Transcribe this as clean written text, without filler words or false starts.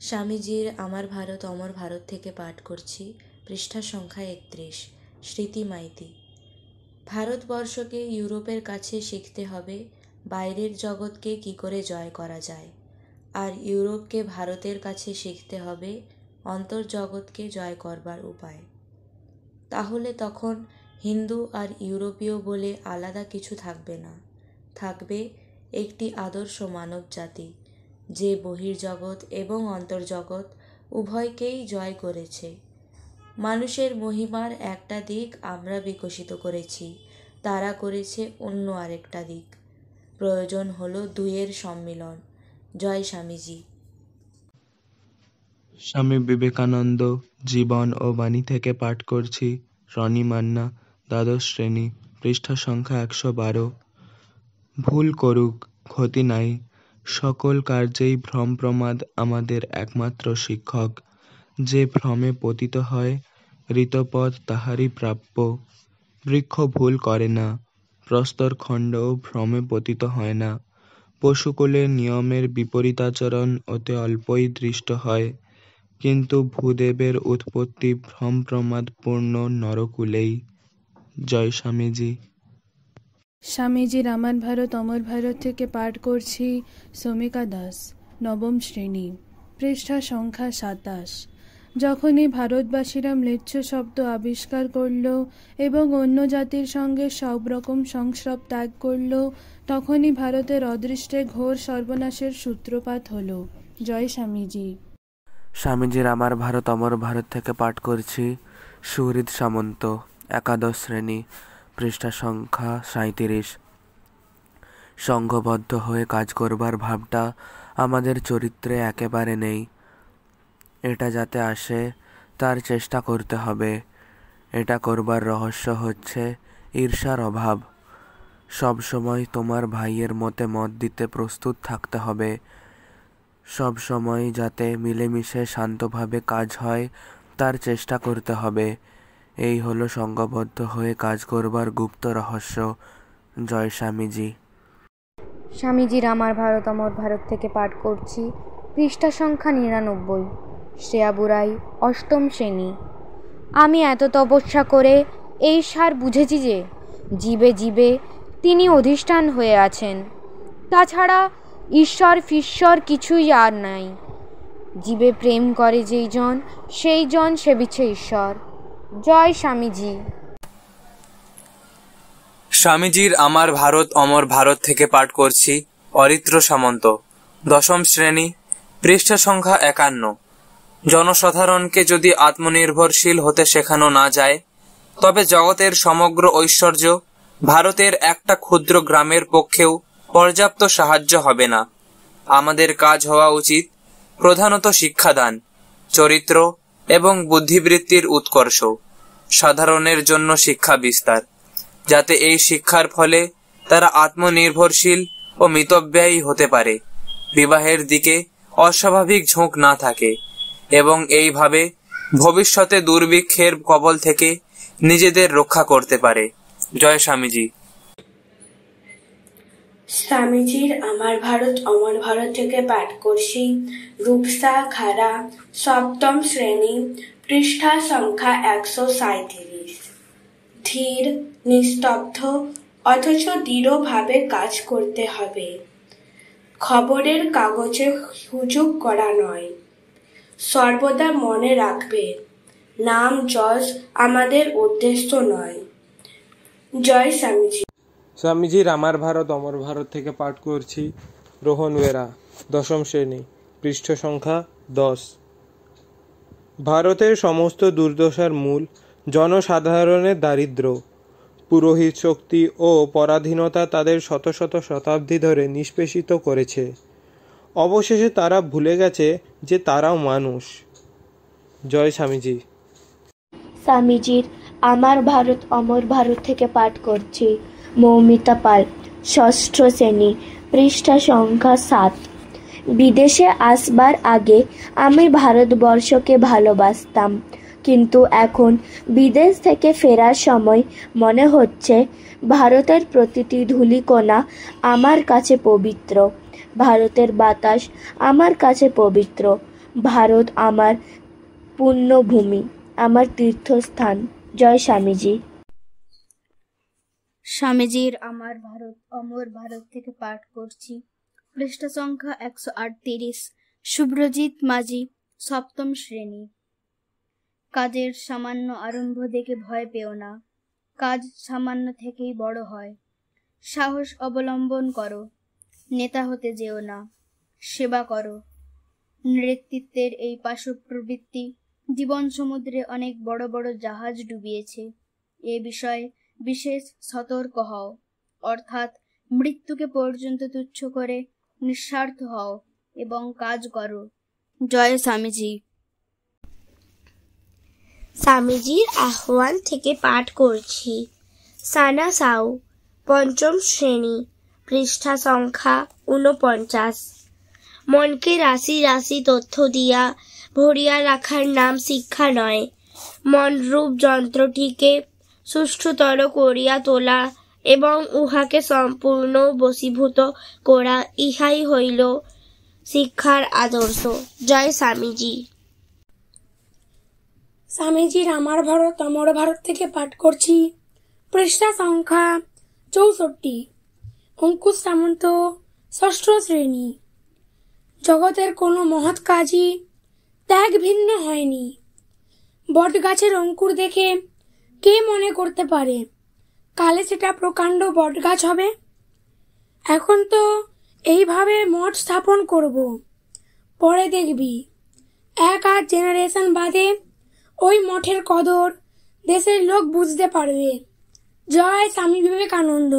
স্বামীজির আমার ভারত অমর ভারত থেকে পাঠ করছি, পৃষ্ঠা সংখ্যা ৩১। স্মৃতি মাইতি। ভারতবর্ষকে ইউরোপের কাছে শিখতে হবে বাইরের জগৎকে কি করে জয় করা যায়, আর ইউরোপকে ভারতের কাছে শিখতে হবে অন্তর্জগৎকে জয় করবার উপায়। তাহলে তখন হিন্দু আর ইউরোপীয় বলে আলাদা কিছু থাকবে না, থাকবে একটি আদর্শ মানব জাতি, যে বহির্জগৎ এবং অন্তর্জগৎ উভয়কেই জয় করেছে। মানুষের মহিমার একটা দিক আমরা বিকশিত করেছি, তারা করেছে অন্য আরেকটা দিক। প্রয়োজন হলো দুইয়ের সম্মিলন। জয় স্বামীজি। স্বামী বিবেকানন্দ জীবন ও বাণী থেকে পাঠ করছি। রনি মান্না, দ্বাদশ শ্রেণী, পৃষ্ঠা সংখ্যা ১১২। ভুল করুক, ক্ষতি নাই, সকল কার্যেই ভ্রম প্রমাদ আমাদের একমাত্র শিক্ষক। যে ভ্রমে পতিত হয় ঋতপদ তাহারই প্রাপ্য। বৃক্ষ ভুল করে না, প্রস্তরখণ্ডও ভ্রমে পতিত হয় না। পশুকুলে নিয়মের বিপরীতাচরণ অতি অল্পই দৃষ্ট হয়, কিন্তু ভূদেবের উৎপত্তি ভ্রম প্রমাদপূর্ণ নরকুলেই। জয় স্বামীজি। স্বামীজির আমার ভারত অমর ভারত থেকে পাঠ করছি, সমিকা দাস, নবম শ্রেণী, পৃষ্ঠা সংখ্যা ২৭। যখনই ভারতবাসীরা ম্লেচ্ছ শব্দ আবিষ্কার করল এবং অন্য জাতির সঙ্গে সব রকম সংস্রব ত্যাগ করল, তখনই ভারতের অদৃষ্টে ঘোর সর্বনাশের সূত্রপাত হল। জয় স্বামীজি। স্বামীজির আমার ভারত অমর ভারত থেকে পাঠ করছি, সুহৃদ সামন্ত, একাদশ শ্রেণী, পৃষ্ঠা সংখ্যা ৩৭। সংঘবদ্ধ হয়ে কাজ করবার ভাবটা আমাদের চরিত্রে একেবারে নেই। এটা যাতে আসে তার চেষ্টা করতে হবে। এটা করবার রহস্য হচ্ছে ঈর্ষার অভাব। সব সময় তোমার ভাইয়ের মতে মত দিতে প্রস্তুত থাকতে হবে। সব সময় যাতে মিলেমিশে শান্তভাবে কাজ হয় তার চেষ্টা করতে হবে। এই হলো সংঘবদ্ধ হয়ে কাজ করবার গুপ্ত রহস্য। জয় স্বামীজি। স্বামীজির আমার ভারত অমর ভারত থেকে পাঠ করছি, পৃষ্ঠা সংখ্যা ৯৯। শ্রেয়া বুড়াই, অষ্টম শ্রেণী। আমি এত তপস্যা করে এই সার বুঝেছি যে জীবে জীবে তিনি অধিষ্ঠান হয়ে আছেন। তাছাড়া ঈশ্বর ফিশ্বর কিছুই আর নাই। জীবে প্রেম করে যেই জন, সেই জন সেবিছে ঈশ্বর। জয় স্বামীজি। স্বামীজির আমার ভারত অমর ভারত থেকে পাঠ করছি, অরিত্র সামন্ত, দশম শ্রেণী, পৃষ্ঠা সংখ্যা ৫১। জনসাধারণকে যদি আত্মনির্ভরশীল হতে শেখানো না যায়, তবে জগতের সমগ্র ঐশ্বর্য ভারতের একটা ক্ষুদ্র গ্রামের পক্ষেও পর্যাপ্ত সাহায্য হবে না। আমাদের কাজ হওয়া উচিত প্রধানত শিক্ষাদান, চরিত্র এবং বুদ্ধিবৃত্তির উৎকর্ষ, সাধারণের জন্য শিক্ষা বিস্তার, যাতে এই শিক্ষার ফলে তারা আত্মনির্ভরশীল ও মিতব্যয়ী হতে পারে, বিবাহের দিকে অস্বাভাবিক ঝোঁক না থাকে এবং এইভাবে ভবিষ্যতে দুর্ভিক্ষের কবল থেকে নিজেদের রক্ষা করতে পারে। জয় স্বামীজি। স্বামীজির আমার ভারত অমর ভারত থেকে পাঠ করছি, রূপসা খাড়া, সপ্তম শ্রেণী, পৃষ্ঠা সংখ্যা ১৩৭। ধীর, নিস্তব্ধ অথচ দৃঢ়ভাবে কাজ করতে হবে। খবরের কাগজে হুজুগ করা নয়। সর্বদা মনে রাখবে, নাম যশ আমাদের উদ্দেশ্য নয়। জয় স্বামীজি। স্বামীজির আমার ভারত অমর ভারত থেকে পাঠ করছি, রোহন ওয়েরা, দশম শ্রেণী, পৃষ্ঠা সংখ্যা ১০। ভারতের সমস্ত দুর্দশার মূল জনসাধারণের দারিদ্র্য। পুরোহিত শক্তি ও পরাধীনতা তাদের শত শত শতাব্দী ধরে নিষ্পেষিত করেছে। অবশেষে তারা ভুলে গেছে যে তারাও মানুষ। জয় স্বামীজি। স্বামীজির আমার ভারত অমর ভারত থেকে পাঠ করছি, মৌমিতা পাল, ষষ্ঠ শ্রেণী, পৃষ্ঠা সংখ্যা ৭। বিদেশে আসবার আগে আমি ভারতবর্ষকে ভালোবাসতাম, কিন্তু এখন বিদেশ থেকে ফেরার সময় মনে হচ্ছে ভারতের প্রতিটি ধূলিকণা আমার কাছে পবিত্র। ভারতের বাতাস আমার কাছে পবিত্র। ভারত আমার পুণ্যভূমি, আমার তীর্থস্থান। জয় স্বামীজি। স্বামীজির আমার ভারত অমর ভারত থেকে পাঠ করছি। পৃষ্ঠা সংখ্যা 138। শুভ্রজিৎ মাঝি, সপ্তম শ্রেণী। কাজের সামান্য আরম্ভ দেখে ভয় পেও না, কাজ সামান্য থেকেই বড় হয়। সাহস অবলম্বন করো, নেতা হতে যেও না, সেবা করো। নেতৃত্বের এই পাশব প্রবৃত্তি জীবন সমুদ্রে অনেক বড় বড় জাহাজ ডুবিয়েছে। এ বিষয়ে বিশেষ সতর্ক হও, অর্থাৎ মৃত্যুকে পর্যন্ত তুচ্ছ করে নিঃস্বার্থ হও এবং কাজ করো। জয় স্বামীজি। স্বামীজির আহ্বান থেকে পাঠ করছি। সানা সাউ, পঞ্চম শ্রেণী, পৃষ্ঠা সংখ্যা 49। মনকে রাশি রাশি তথ্য দিয়া ভরিয়া রাখার নাম শিক্ষা নয়, মনরূপ যন্ত্রটিকে সুষ্ঠুতর করিয়া তোলা এবং উহাকে সম্পূর্ণ বশীভূত করা, ইহাই হইল শিক্ষার আদর্শ। জয় স্বামীজি। স্বামীজির আমার ভারত অমর ভারত থেকে পাঠ করছি। পৃষ্ঠা সংখ্যা 64। অঙ্কুশ সামন্ত, ষষ্ঠ শ্রেণী। জগতের কোনো মহৎ কাজই ত্যাগ ভিন্ন হয়নি। বট গাছের অঙ্কুর দেখে কে মনে করতে পারে কালে সেটা প্রকাণ্ড বট গাছ হবে? এখন তো এইভাবে মঠ স্থাপন করব, পরে দেখবি 1-8 জেনারেশন বাদে ওই মঠের কদর দেশের লোক বুঝতে পারবে। জয় স্বামী বিবেকানন্দ।